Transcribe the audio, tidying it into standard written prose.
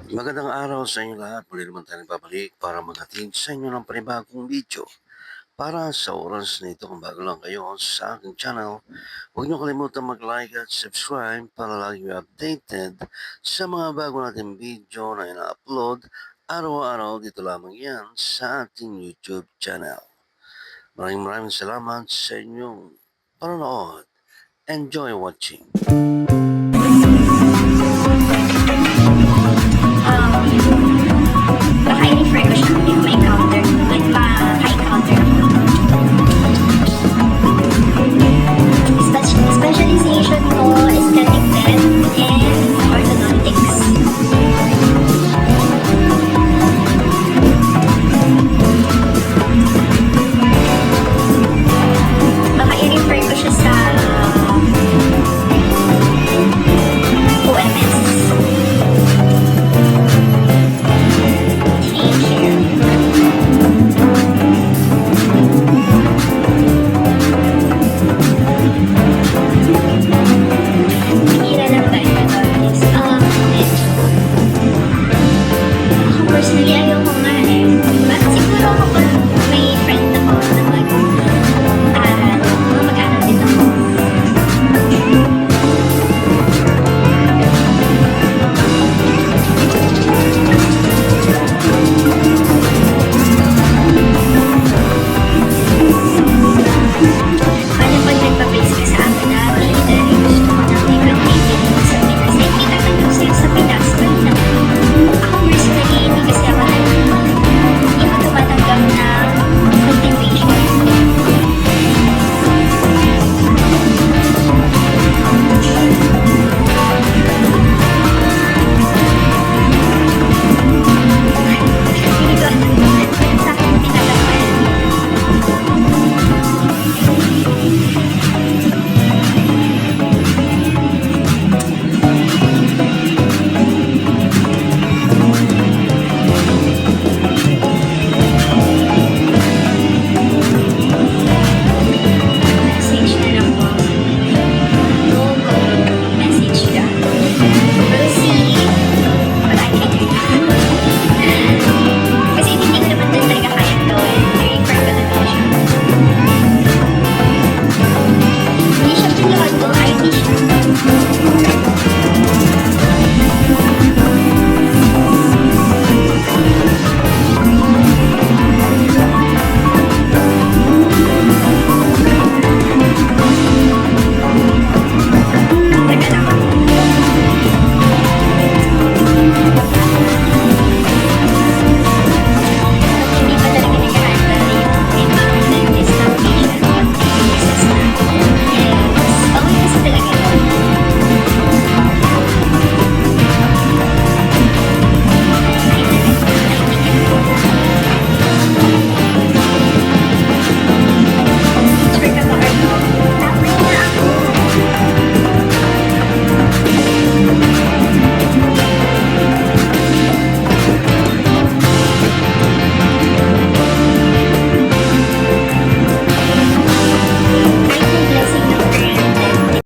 Magandang araw sa inyo lahat. Muli naman tayo nagbabalik para maghatid sa inyo ng panibagong video. Para sa oras na ito, kung bago lang kayo sa aking channel, huwag niyo kalimutan mag-like at subscribe para lagi kayo updated sa mga bago nating video na ina-upload araw-araw dito lamang yan sa ating YouTube channel. Maraming salamat sa inyong panonood. Enjoy watching. Baka i-refer ko siya if may counter, like ma-high counter. Specialization ko is connected and orthodontics. Baka i-refer ko siya sa OMS. Personally, I